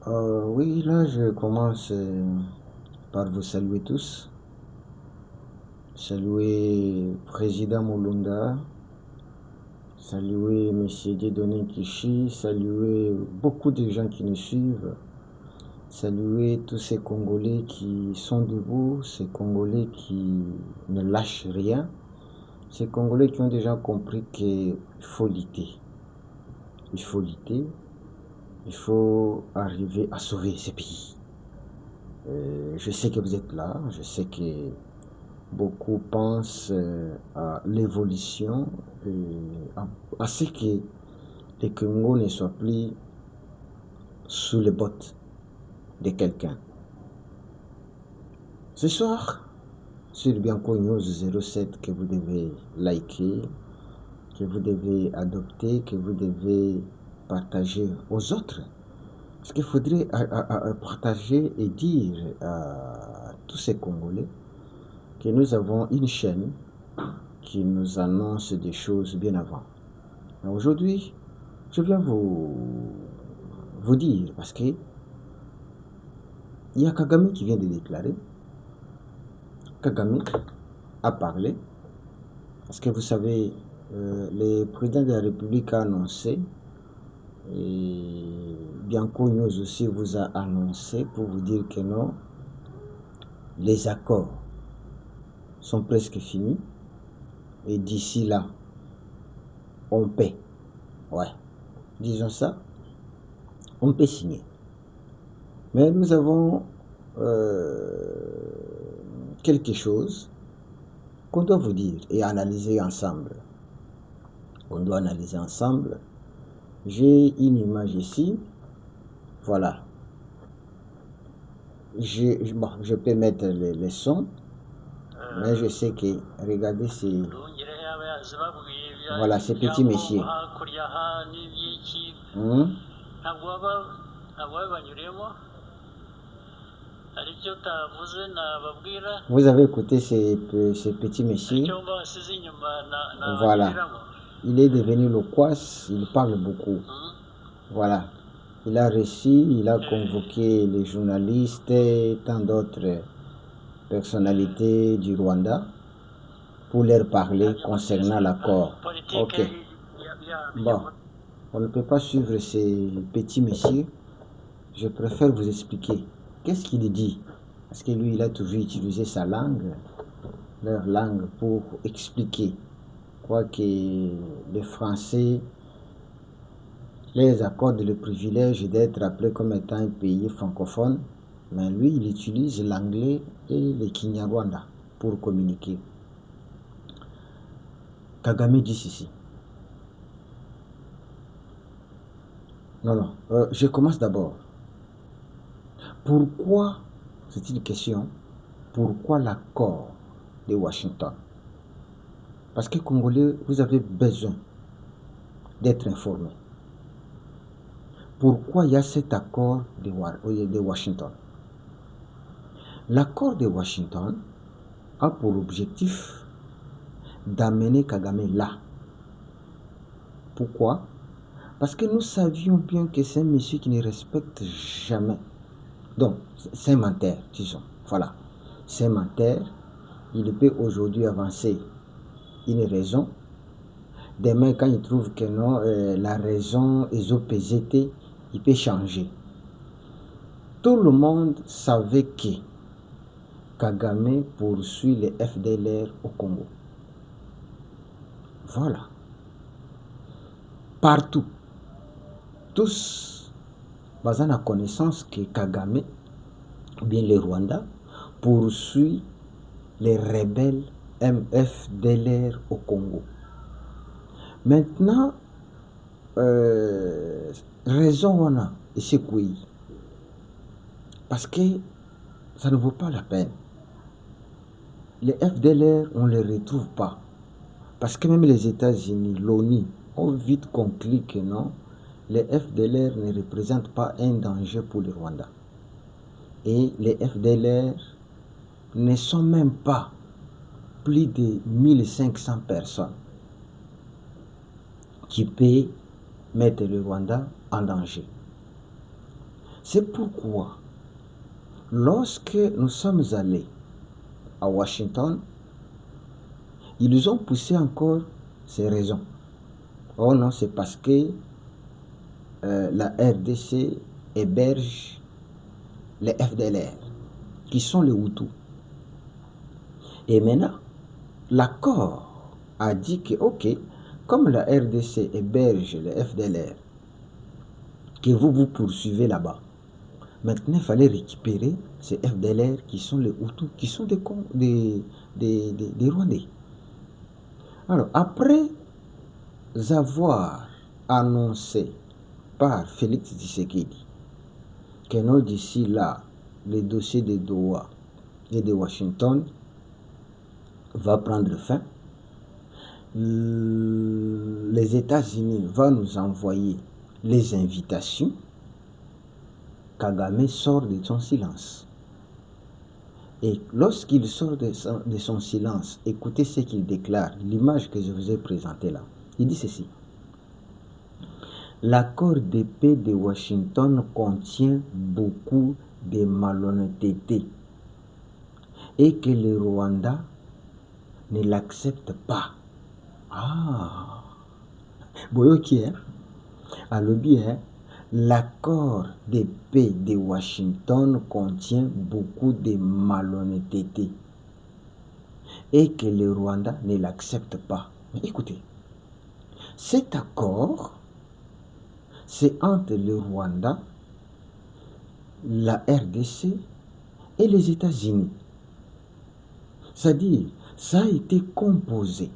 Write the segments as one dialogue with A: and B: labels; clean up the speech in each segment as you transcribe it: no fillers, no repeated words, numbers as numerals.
A: Oui, là, je commence par vous saluer tous. Saluer Président Mulunda, saluer Monsieur Dieudonné Kishi, saluer beaucoup de gens qui nous suivent, saluer tous ces Congolais qui sont debout, ces Congolais qui ne lâchent rien, ces Congolais qui ont déjà compris qu'il faut lutter. Il faut lutter, il faut arriver à sauver ce pays. Je sais que vous êtes là, je sais que beaucoup pensent à l'évolution, à ce que les Congo ne soient plus sous les bottes de quelqu'un. Ce soir, sur Bianco News 07 que vous devez liker, que vous devez adopter, que vous devez partager aux autres. Parce qu'il faudrait partager et dire à tous ces Congolais que nous avons une chaîne qui nous annonce des choses bien avant. Aujourd'hui, je viens vous dire, parce que il y a Kagame qui vient de déclarer. Kagame a parlé, parce que vous savez, le président de la République a annoncé, et Bianco News aussi vous a annoncé pour vous dire que non, les accords sont presque finis, et d'ici là, on paie. Ouais, disons ça, on peut signer. Mais nous avons quelque chose qu'on doit vous dire et analyser ensemble. On doit analyser ensemble. J'ai une image ici. Voilà. Je peux mettre les sons, mais je sais que, regardez, c'est... Voilà, ces petits messieurs. Vous avez écouté ces petits messieurs. Voilà. Il est devenu loquace, il parle beaucoup. Voilà. Il a reçu, il a convoqué les journalistes et tant d'autres personnalités du Rwanda pour leur parler concernant l'accord. Ok. Bon, on ne peut pas suivre ces petits messieurs. Je préfère vous expliquer. Qu'est-ce qu'il dit? Parce que lui, il a toujours utilisé sa langue, leur langue, pour expliquer. Quoique les Français les accordent le privilège d'être appelé comme étant un pays francophone, mais lui, il utilise l'anglais et le Kinyarwanda pour communiquer. Kagame dit ceci. Non, je commence d'abord. Pourquoi, c'est une question, pourquoi l'accord de Washington? Parce que Congolais, vous avez besoin d'être informés. Pourquoi il y a cet accord de Washington? L'accord de Washington a pour objectif d'amener Kagame là. Pourquoi? Parce que nous savions bien que c'est un monsieur qui ne respecte jamais. Donc, c'est un menteur, disons. Voilà. C'est un menteur. Il peut aujourd'hui avancer une raison. Demain, quand il trouve que non, la raison est OPZT, il peut changer. Tout le monde savait que Kagame poursuit les FDLR au Congo. Voilà. Partout. Tous, basant la connaissance que Kagame, ou bien le Rwanda, poursuit les rebelles MFDLR au Congo. Maintenant, raison on a, et c'est quoi? Parce que ça ne vaut pas la peine. Les FDLR, on ne les retrouve pas. Parce que même les États-Unis, l'ONU, ont vite conclu que non, les FDLR ne représentent pas un danger pour le Rwanda. Et les FDLR ne sont même pas plus de 1500 personnes qui peuvent mettre le Rwanda en danger. C'est pourquoi, lorsque nous sommes allés à Washington, ils ont poussé encore ces raisons. Oh non, c'est parce que la RDC héberge les FDLR, qui sont les Hutus. Et maintenant, l'accord a dit que, ok, comme la RDC héberge les FDLR, que vous poursuivez là-bas, maintenant il fallait récupérer ces FDLR qui sont les Hutus, qui sont des Rwandais. Alors, après avoir annoncé par Félix Tshisekedi que non, d'ici là, le dossier de Doha et de Washington va prendre fin, les États-Unis vont nous envoyer les invitations, Kagame sort de son silence. Et lorsqu'il sort de son silence, écoutez ce qu'il déclare, l'image que je vous ai présentée là. Il dit ceci. L'accord de paix de Washington contient beaucoup de malhonnêteté et que le Rwanda ne l'accepte pas. Ah, boyoki, alobi, l'accord de paix de Washington contient beaucoup de malhonnêteté et que le Rwanda ne l'accepte pas. Mais écoutez, cet accord, c'est entre le Rwanda, la RDC et les États-Unis. C'est-à-dire, ça a été composé.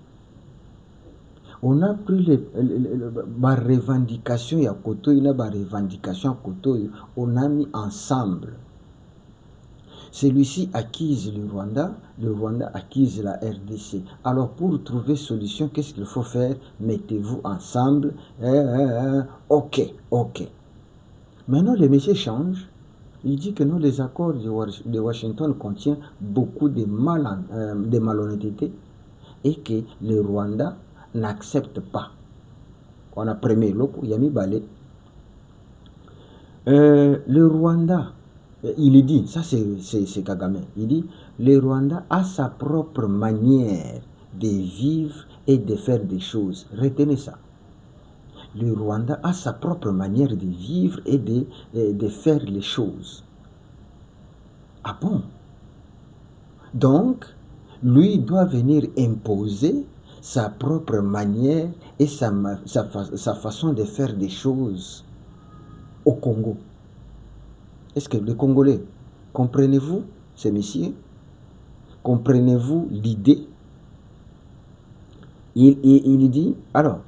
A: On a pris ma revendication à côté, on a mis ensemble. Celui-ci acquise le Rwanda acquise la RDC. Alors pour trouver solution, qu'est-ce qu'il faut faire? Mettez-vous ensemble. Ok. Maintenant, le monsieur change. Il dit que non, les accords de Washington contiennent beaucoup de malhonnêteté et que le Rwanda n'accepte pas. On a premier loko, Yami Balé. Le Rwanda, il dit, ça c'est Kagame, il dit, le Rwanda a sa propre manière de vivre et de faire des choses. Retenez ça. Le Rwanda a sa propre manière de vivre et de faire les choses. Ah bon? Donc, lui doit venir imposer sa propre manière et sa façon de faire des choses au Congo. Est-ce que les Congolais, comprenez-vous ce monsieur? Comprenez-vous l'idée? Il dit, alors,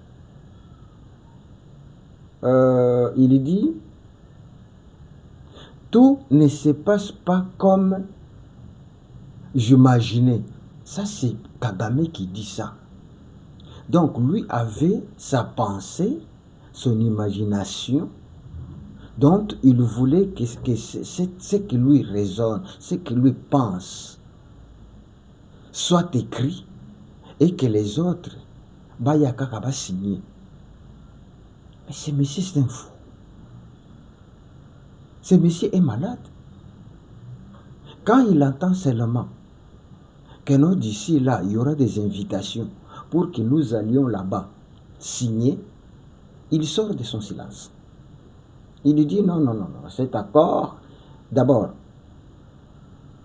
A: il dit, tout ne se passe pas comme j'imaginais. Ça, c'est Kagame qui dit ça. Donc, lui avait sa pensée, son imagination, dont il voulait que ce qui lui résonne, ce qui lui pense, soit écrit et que les autres, Bayaka signer. Mais ce monsieur, c'est un fou. Ce monsieur est malade. Quand il entend seulement que nous, d'ici là, il y aura des invitations pour que nous allions là-bas signer, il sort de son silence. Il lui dit non, cet accord, d'abord,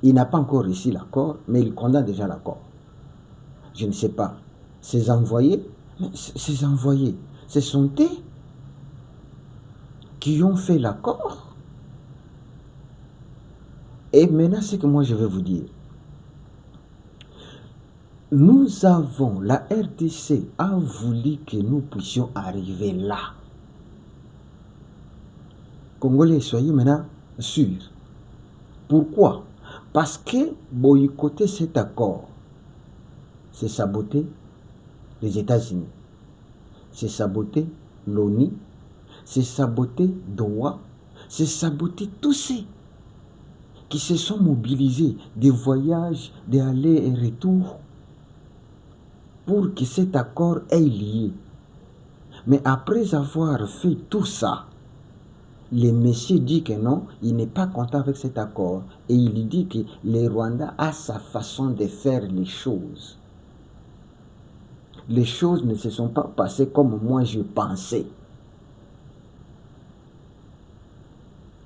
A: il n'a pas encore reçu l'accord, mais il condamne déjà l'accord. Je ne sais pas. Ces envoyés, ce sont eux qui ont fait l'accord. Et maintenant, c'est que moi je vais vous dire. Nous avons, la RDC a voulu que nous puissions arriver là. Congolais, soyez maintenant sûrs. Pourquoi? Parce que boycotter cet accord, c'est saboter les États-Unis, c'est saboter l'ONU, c'est saboter Doha, c'est saboter tous ceux qui se sont mobilisés des voyages, des allers et retours pour que cet accord ait lieu. Mais après avoir fait tout ça, le monsieur dit que non, il n'est pas content avec cet accord. Et il dit que le Rwanda a sa façon de faire les choses. Les choses ne se sont pas passées comme moi je pensais.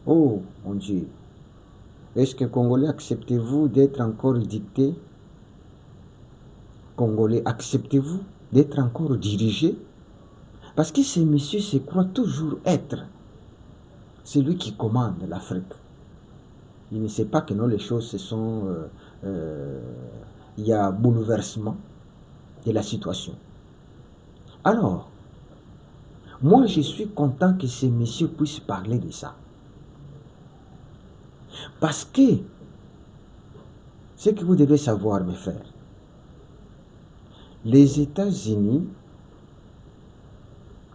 A: Oh, mon Dieu. Est-ce que Congolais, acceptez-vous d'être encore dicté? Congolais, acceptez-vous d'être encore dirigé? Parce que ces messieurs se croient toujours être celui qui commande l'Afrique. Il ne sait pas que non, les choses se sont... il y a bouleversement de la situation. Alors, moi je suis content que ces messieurs puissent parler de ça. Parce que, ce que vous devez savoir, mes frères, les États-Unis,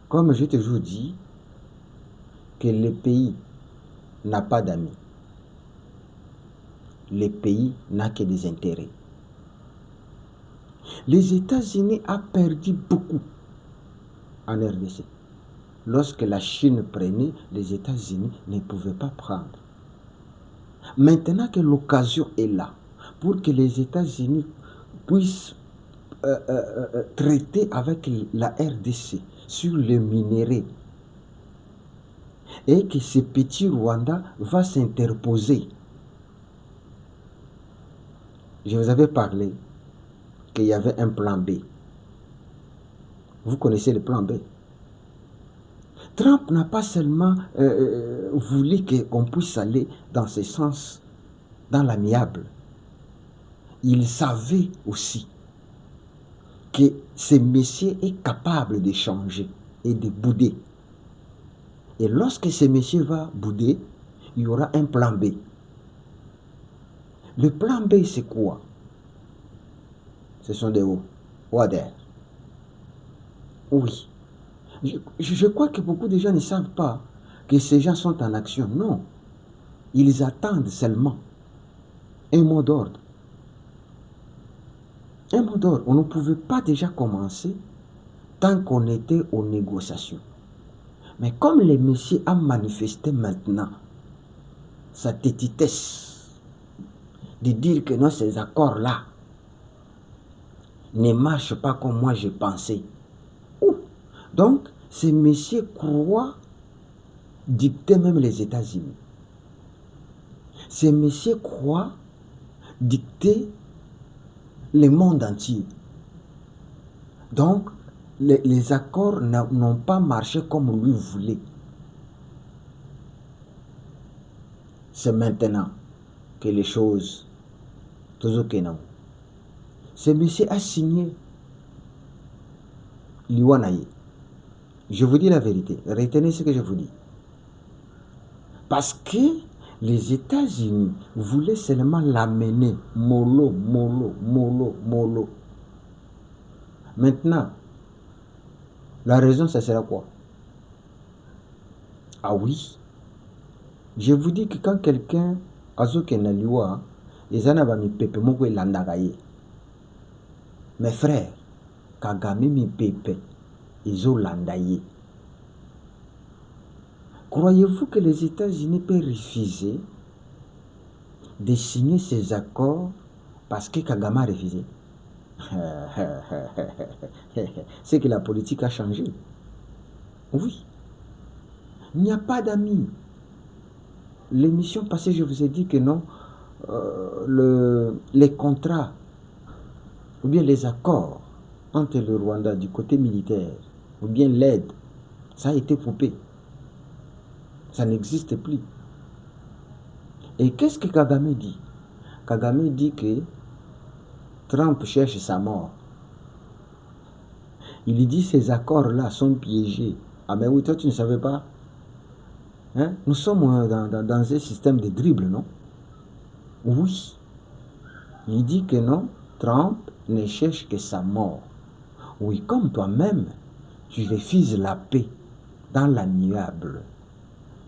A: comme je toujours dis, que le pays n'a pas d'amis. Le pays n'a que des intérêts. Les États-Unis ont perdu beaucoup en RDC. Lorsque la Chine prenait, les États-Unis ne pouvaient pas prendre. Maintenant que l'occasion est là, pour que les États-Unis puissent traiter avec la RDC sur le minerai, et que ce petit Rwanda va s'interposer. Je vous avais parlé qu'il y avait un plan B. Vous connaissez le plan B. Trump n'a pas seulement voulu qu'on puisse aller dans ce sens, dans l'amiable. Il savait aussi que ce monsieur est capable de changer et de bouder. Et lorsque ce monsieur va bouder, il y aura un plan B. Le plan B, c'est quoi? Ce sont des Wader. Oui. Je crois que beaucoup de gens ne savent pas que ces gens sont en action. Non. Ils attendent seulement un mot d'ordre. Un mot d'ordre. On ne pouvait pas déjà commencer tant qu'on était aux négociations. Mais comme le monsieur a manifesté maintenant sa tétitesse de dire que non, ces accords-là ne marchent pas comme moi je pensais. Donc, ces messieurs croient dicter même les États-Unis. Ces messieurs croient dicter le monde entier. Donc, les accords n'ont pas marché comme lui voulait. C'est maintenant que les choses, toujours que non. Ce monsieur a signé l'Iwanaye. Je vous dis la vérité, retenez ce que je vous dis. Parce que les États-Unis voulaient seulement l'amener mollo, mollo, mollo, mollo. Maintenant, la raison, ça sera quoi? Ah oui, je vous dis que quand quelqu'un a zokena liwa, ezana ba mi pepe moko elandaka ye. Mes frères, Kagame mi pepe ezolanda ye. Croyez-vous que les États-Unis peuvent refuser de signer ces accords parce que Kagame a refusé? C'est que la politique a changé. Oui. Il n'y a pas d'amis. L'émission passée, je vous ai dit que non, les contrats ou bien les accords entre le Rwanda du côté militaire ou bien l'aide, ça a été coupé. Ça n'existe plus. Et qu'est-ce que Kagame dit? Kagame dit que Trump cherche sa mort. Il dit que ces accords-là sont piégés. Ah mais oui, toi tu ne savais pas? Hein? Nous sommes dans un système de dribble, non? Oui. Il dit que non, Trump ne cherche que sa mort. Oui, comme toi-même, tu refuses la paix dans l'amiable,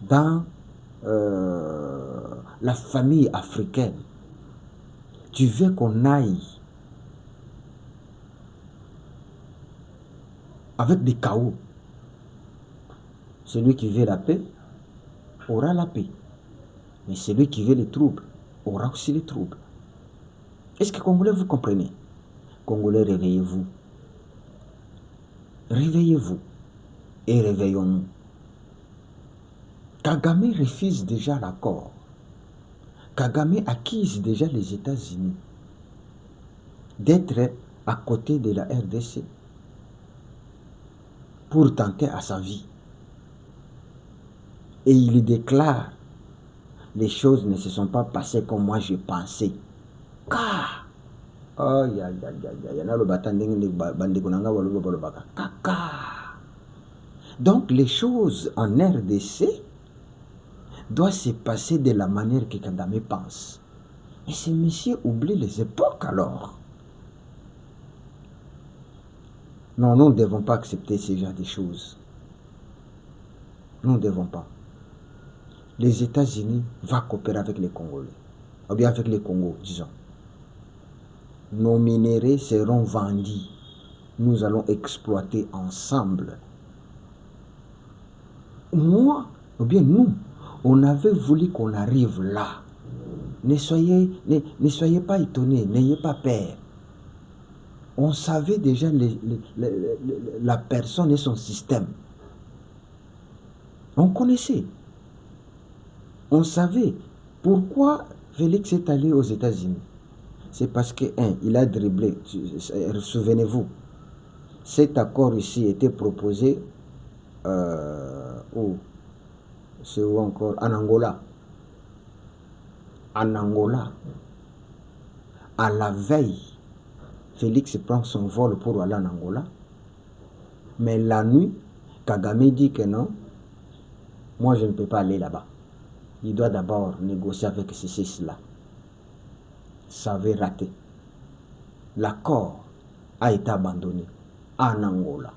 A: dans la famille africaine. Tu veux qu'on aille avec des chaos. Celui qui veut la paix aura la paix. Mais celui qui veut les troubles aura aussi les troubles. Est-ce que Congolais, vous comprenez? Congolais, réveillez-vous. Réveillez-vous et réveillons-nous. Kagame refuse déjà l'accord. Kagame accuse déjà les États-Unis d'être à côté de la RDC pour tenter à sa vie. Et il déclare, les choses ne se sont pas passées comme moi je pensais. Car, donc les choses en RDC doivent se passer de la manière que Kagame pense. Et ce monsieur oublie les époques alors. Non, nous ne devons pas accepter ce genre de choses. Nous ne devons pas. Les États-Unis vont coopérer avec les Congolais, ou bien avec les Congos, disons. Nos minéraux seront vendus. Nous allons exploiter ensemble. Moi, ou bien nous, on avait voulu qu'on arrive là. Ne soyez pas étonnés, n'ayez pas peur. On savait déjà la personne et son système. On connaissait. On savait pourquoi Félix est allé aux États-Unis. C'est parce que, il a dribblé. Souvenez-vous, cet accord ici était proposé c'est où encore? En Angola. En Angola. À la veille, Félix prend son vol pour aller en Angola. Mais la nuit, Kagame dit que non, moi je ne peux pas aller là-bas. Il doit d'abord négocier avec ceci-là. Ça avait raté. L'accord a été abandonné en Angola.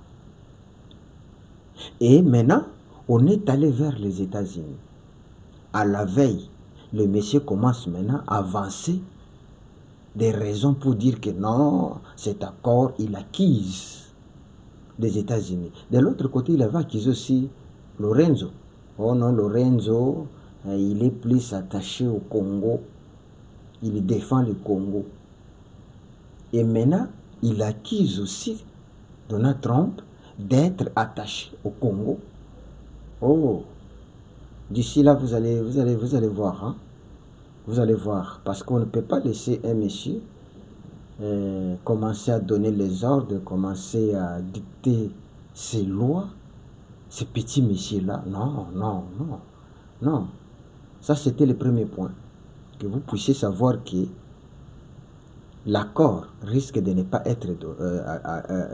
A: Et maintenant, on est allé vers les États-Unis. À la veille, le monsieur commence maintenant à avancer des raisons pour dire que non, cet accord, il acquise des États-Unis. De l'autre côté, il avait acquis aussi Lorenzo. Oh non, Lorenzo, il est plus attaché au Congo. Il défend le Congo. Et maintenant, il accuse aussi Donald Trump d'être attaché au Congo. Oh, d'ici là, vous allez voir. Hein? Vous allez voir. Parce qu'on ne peut pas laisser un monsieur commencer à donner les ordres, commencer à dicter ses lois. Ces petits messieurs-là, non. Ça, c'était le premier point. Que vous puissiez savoir que l'accord risque de ne pas être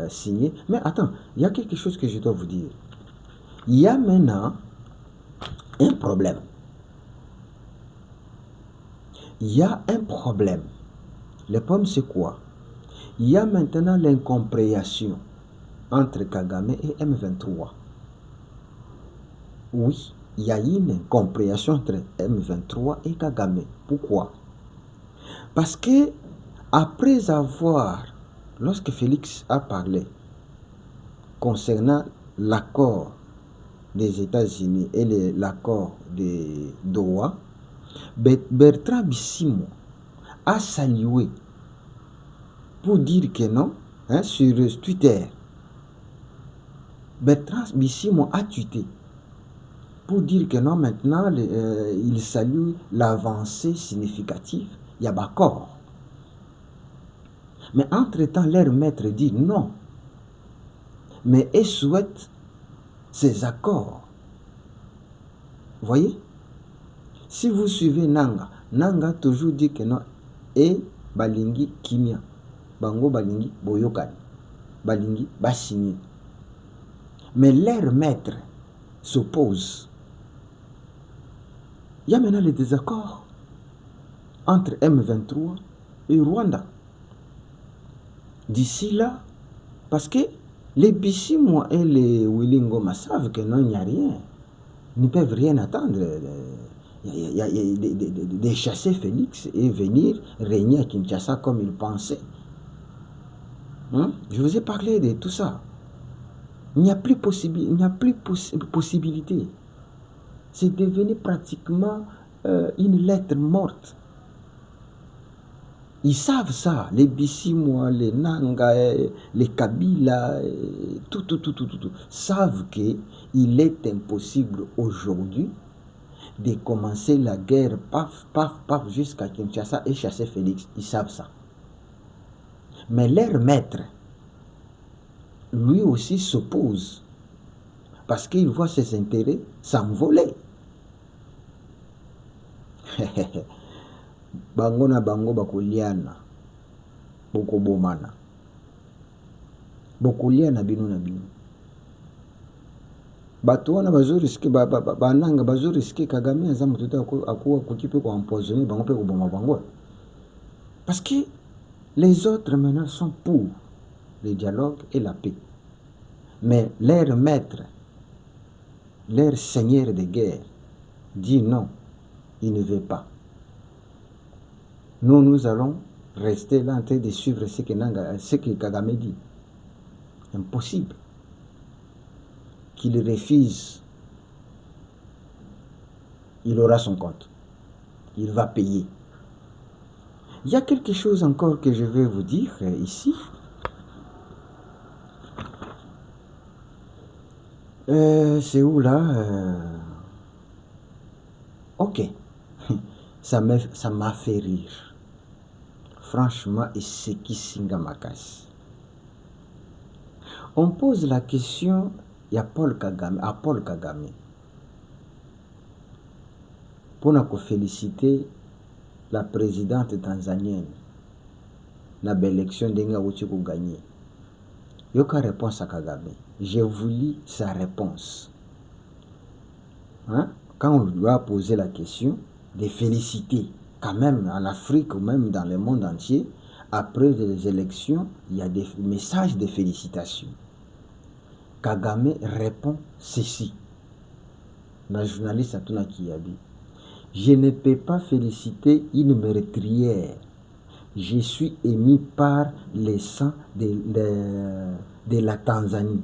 A: signé. Mais attends, il y a quelque chose que je dois vous dire. Il y a maintenant un problème. Il y a un problème. Le problème, c'est quoi? Il y a maintenant l'incompréhension entre Kagame et M23. Oui, il y a une incompréhension entre M23 et Kagame. Pourquoi? Parce que après avoir, lorsque Félix a parlé concernant l'accord des États-Unis et l'accord de Doha, Bertrand Bisimwa a salué pour dire que non, sur Twitter. Bertrand Bisimwa a tweeté pour dire que non, maintenant, il salue l'avancée significative. Il y a d'accord. Mais entre-temps, leur maître dit non. Mais ils souhaitent ces accords. Vous voyez? Si vous suivez Nanga, Nanga toujours dit que non. Et Balingi Kimia. Bango Balingi Boyokani. Balingi Basigni. Mais leur maître s'oppose. Il y a maintenant les désaccords entre M23 et Rwanda. D'ici là, parce que les Bisimwa et les Willingoma savent que non, il n'y a rien. Ils ne peuvent rien attendre. Il y a de chasser Félix et venir régner à Kinshasa comme ils pensaient. Je vous ai parlé de tout ça. Il n'y a plus possibilité. C'est devenu pratiquement une lettre morte. Ils savent ça, les Bissimois, les Nanga, les Kabila, tout, savent qu'il est impossible aujourd'hui de commencer la guerre, paf, jusqu'à Kinshasa et chasser Félix. Ils savent ça. Mais leur maître, lui aussi s'oppose, parce qu'il voit ses intérêts s'envoler. Bango na bango bakoliana, bokobomana, bokoliana bino na bino. Bato wana bazoriske bananga bazoriske Kagame aza moto te akuwa koki pe koempoisonner bango pe koboma bango. Parce que les autres maintenant sont pour le dialogue et la paix. Mais leur maître, leur seigneur de guerre dit non, il ne veut pas. Nous allons rester là en train de suivre ce que Kagame dit. Impossible. Qu'il refuse, il aura son compte. Il va payer. Il y a quelque chose encore que je vais vous dire ici. C'est où là Ok. Ça m'a fait rire. Franchement, et c'est qui singa makasi. On pose la question à Paul Kagame pour féliciter la présidente tanzanienne na l'élection d'Enga Ouchiko gagné. Yoka réponse à Kagame. Je vous lis sa réponse. Hein? Quand on lui a posé la question de féliciter, quand même en Afrique ou même dans le monde entier, après les élections, il y a des messages de félicitations. Kagame répond ceci. La journaliste Atuna Kiyabi. Je ne peux pas féliciter une meurtrière. Je suis ému par le sang de la Tanzanie.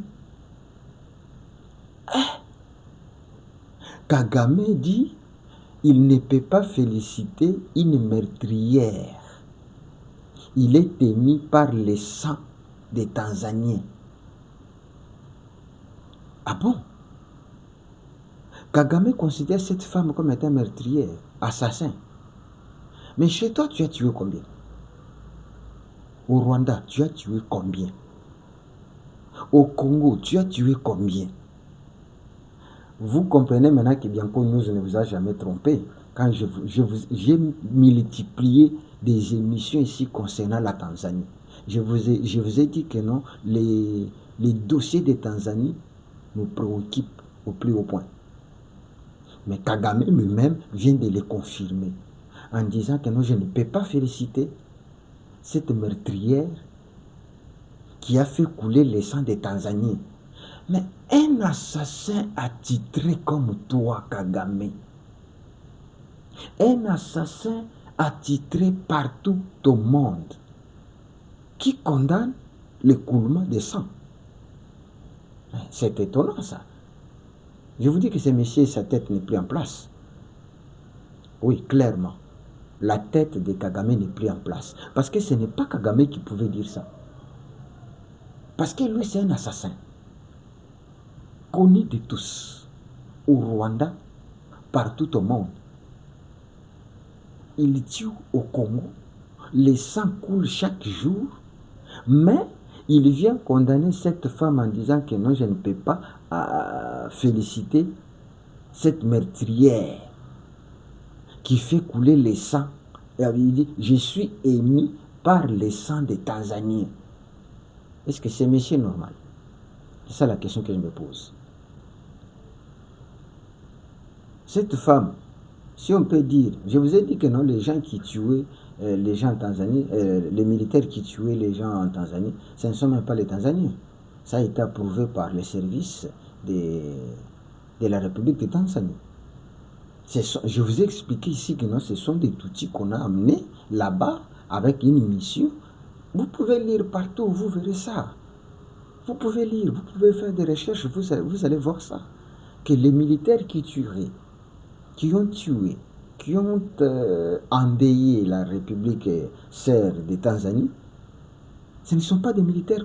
A: Kagame dit, il ne peut pas féliciter une meurtrière. Il est ému par le sang des Tanzaniens. Ah bon? Kagame considère cette femme comme étant meurtrière, assassin. Mais chez toi, tu as tué combien? Au Rwanda, tu as tué combien? Au Congo, tu as tué combien? Vous comprenez maintenant que Bianco News ne vous a jamais trompé quand j'ai multiplié des émissions ici concernant la Tanzanie. Je vous ai dit que non, les dossiers de Tanzanie nous préoccupent au plus haut point. Mais Kagame lui-même vient de les confirmer en disant que non, je ne peux pas féliciter cette meurtrière qui a fait couler le sang des Tanzaniens. Mais un assassin attitré comme toi, Kagame, un assassin attitré partout au monde, qui condamne le coulement de sang. C'est étonnant ça. Je vous dis que ce monsieur, sa tête n'est plus en place. Oui, clairement. La tête de Kagame n'est plus en place. Parce que ce n'est pas Kagame qui pouvait dire ça. Parce que lui, c'est un assassin. Connu de tous. Au Rwanda, partout au monde. Il tue au Congo. Le sang coule chaque jour. Mais il vient condamner cette femme en disant que non, je ne peux pas féliciter cette meurtrière qui fait couler le sang. Et il dit, je suis ému par le sang des Tanzaniens. Est-ce que c'est monsieur normal? C'est ça la question que je me pose. Cette femme, si on peut dire, je vous ai dit que non, les gens qui tuaient les gens en Tanzanie, les militaires qui tuaient les gens en Tanzanie, ce ne sont même pas les Tanzaniens. Ça a été approuvé par les services de la République de Tanzanie. Je vous ai expliqué ici que non, ce sont des outils qu'on a amenés là-bas avec une mission. Vous pouvez lire partout, vous verrez ça. Vous pouvez lire, vous pouvez faire des recherches, vous allez voir ça. Que les militaires qui tueraient qui ont tué, qui ont endeuillé la République sœur de Tanzanie, ce ne sont pas des militaires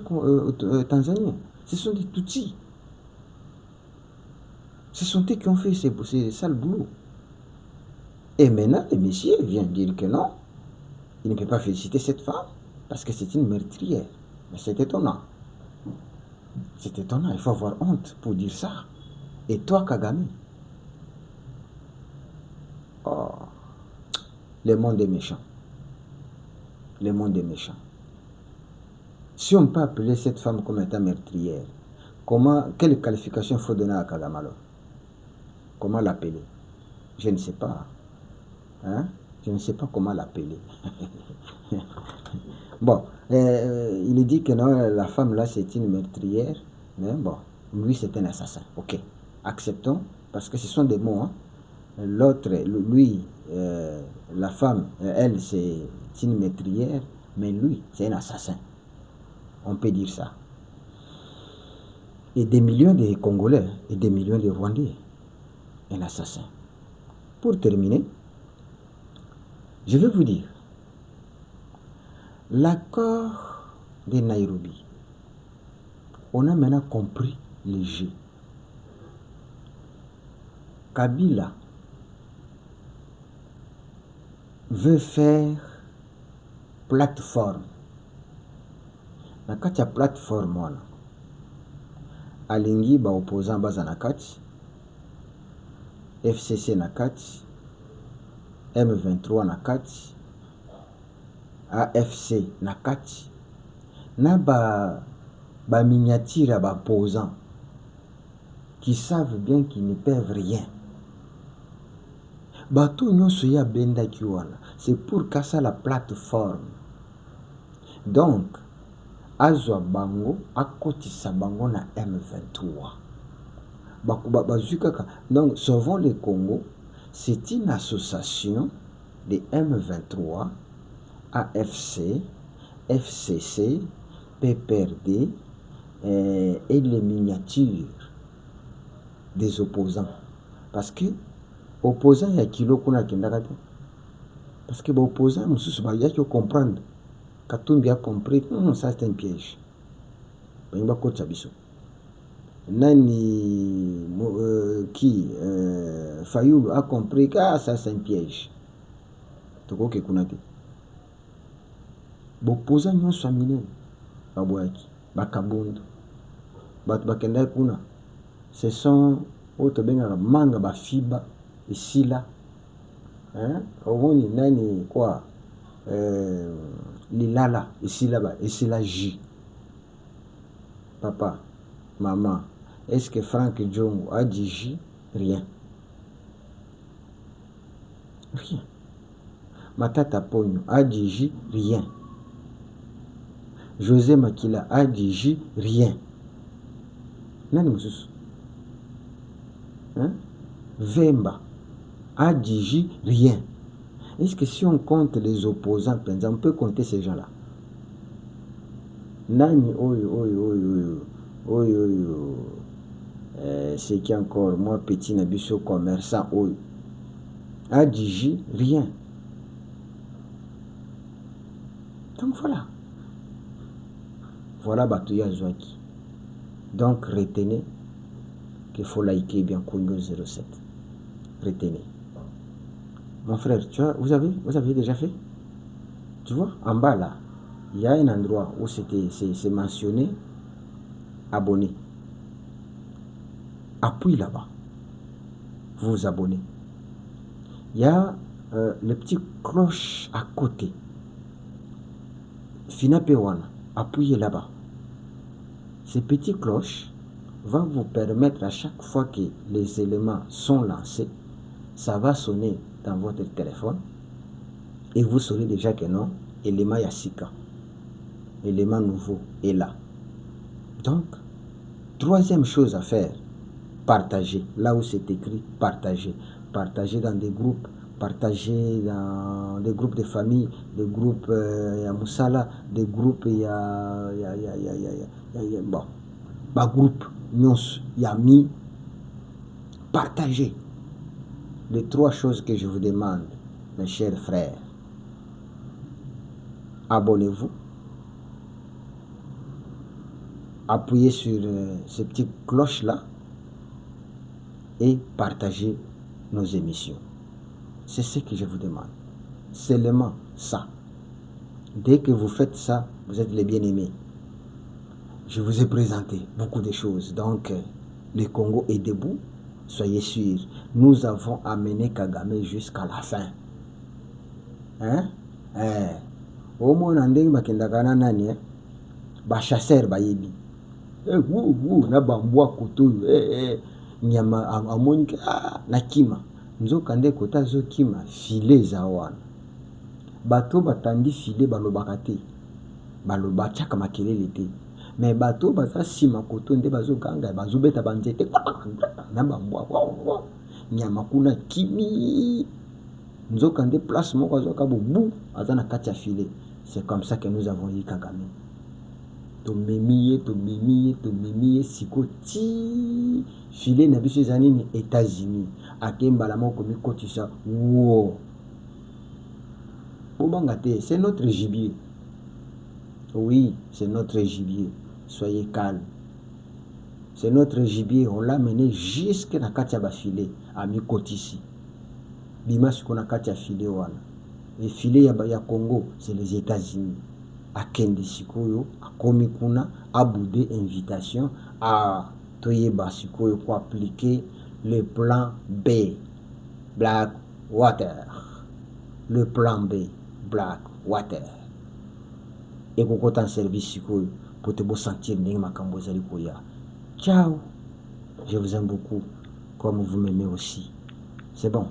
A: tanzaniens, ce sont des Tutsis. Ce sont eux qui ont fait ces sales boulots. Et maintenant, le monsieur vient dire que non, il ne peut pas féliciter cette femme parce que c'est une meurtrière. Mais c'est étonnant. C'est étonnant, il faut avoir honte pour dire ça. Et toi, Kagame, oh, le monde est méchant. Le monde est méchant. Si on peut appeler cette femme comme étant meurtrière, quelle qualification il faut donner à Kagame alors? Comment l'appeler? Je ne sais pas. Hein? Je ne sais pas comment l'appeler. Bon, il dit que non, la femme là c'est une meurtrière, mais bon, lui c'est un assassin. Ok, acceptons, parce que ce sont des mots. Hein. L'autre, lui, la femme, elle c'est une meurtrière, mais lui c'est un assassin. On peut dire ça. Et des millions de Congolais et des millions de Rwandais, un assassin. Pour terminer, je vais vous dire, l'accord de Nairobi, on a maintenant compris le jeu. Kabila veut faire plateforme. Na kati ya plateforme wana, alingi ba opposant baza na kati, FCC na kati, M23 na kati, AFC na kati, na ba miniature ba opposants qui savent bien qu'ils ne peuvent rien. Bato nyonso ya benda ki wana, c'est pour casser la plateforme. Donc, azwa bango akotisa bango na M23. Donc, Sauvons le Congo, c'est une association de M23, AFC, FCC, PPRD et les miniatures des opposants. Parce que opposants ya kilo kuna kendaka te. Parce que opposants mususu ba ya ki comprendre. Katumbi a compris, ça c'est un piège. Ba kotsa biso. Nani Fayulu a compris que ça c'est un piège. Toko ke kuna te. Opposants nyonso minene baboyaki, bakabondo. Bato bakenda kuna. Ce sont autres benga manga ba fiba ici là. Hein? Omoni nani quoi? Lilala ici là-bas, ici là J. Papa, maman, est-ce que Franck Djongo a dit J? Rien. Rien. Matata Pogno a dit J? Rien. José Makila a dit J? Rien. Nani mususu? Hein? Vemba a dit J? Rien. Est-ce que si on compte les opposants, on peut compter ces gens-là? Nani, c'est qui encore, moi petit nabiso commerçant, a dit J? Rien. Donc voilà. Voilà Batouya Zouaki. Donc retenez qu'il faut liker bien Congo 07. Retenez. Mon frère, tu vois, vous avez déjà fait? Tu vois, en bas là, il y a un endroit où c'est mentionné abonner. Appuie là-bas. Vous vous abonnez. Il y a le petit cloche à côté. Finapewana. Appuyez là-bas. Ces petites cloches vont vous permettre à chaque fois que les éléments sont lancés, ça va sonner dans votre téléphone et vous saurez déjà que non, élément Yassika, élément nouveau est là. Donc, troisième chose à faire, partager. Là où c'est écrit, partager. Partager dans des groupes, partager dans des groupes de famille, des groupes à Moussala, des groupes bon, bah groupe, nyons, yami, partager. les 3 choses que je vous demande, mes chers frères. Abonnez-vous, appuyez sur ces petites cloches-là et partagez nos émissions. C'est ce que je vous demande. Seulement ça. Dès que vous faites ça, vous êtes les bien-aimés. Je vous ai présenté beaucoup de choses. Donc, le Congo est debout. Soyez sûrs. Nous avons amené Kagame jusqu'à la fin. Hein? Au moins, ba chasseur bayebi. Na bambwa koto. Nyama amonika na kima. Nzokande kota zo kima filet zawana. Bato batandi filet balobaka te. Baloba chaka makelele te. Mais bato baza sima koto nde bazo ganga bazo beta banzete na bambwa. Nyama kuna kimi. Nzokande place moko azoka bobu azana kati ya filet. C'est comme ça que nous avons eu Kagame. Tomemiye siko ti filet na biso ezani ni États-Unis akembala moko mikotisa wo bobanga te, c'est notre gibier. Oui, c'est notre gibier. Soyez calme. C'est notre gibier, on l'a mené jusqu'à na kati ya ba filet à mikotisi. Bima siko na kati ya filet wana. Les filets ya Congo, c'est les États-Unis. À Kende Sikoyo, à Komikuna, à Boudé, invitation, à Toyeba Sikoyo pour appliquer le plan B, Black Water. Le plan B, Black Water. Et pour qu'on service Sikoyo, pour te beau sentir bien ma Kamboza Likoya. Ciao, je vous aime beaucoup, comme vous m'aimez aussi. C'est bon.